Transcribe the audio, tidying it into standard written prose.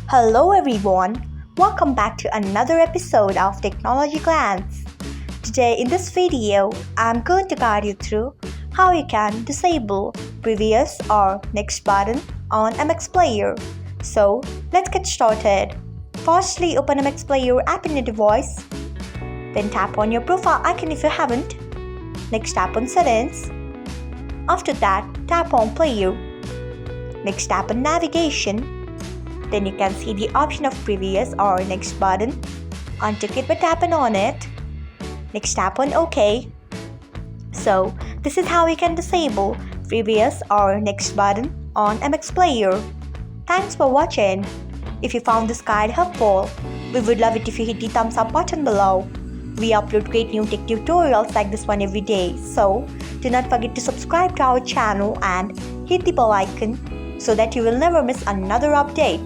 Hello everyone, welcome back to another episode of Technologyglance. Today in this video, I'm going to guide you through how you can disable previous or next button on MX Player. So let's get started. Firstly, open MX Player app in your device. Then tap on your profile icon if you haven't. Next tap on settings. After that, tap on Player. Next tap on navigation. Then you can see the option of previous or next button. Untick it by tapping on it. Next tap on OK. So this is how you can disable previous or next button on MX Player. Thanks for watching. If you found this guide helpful, we would love it if you hit the thumbs up button below. We upload great new tech tutorials like this one every day. So do not forget to subscribe to our channel and hit the bell icon so that you will never miss another update.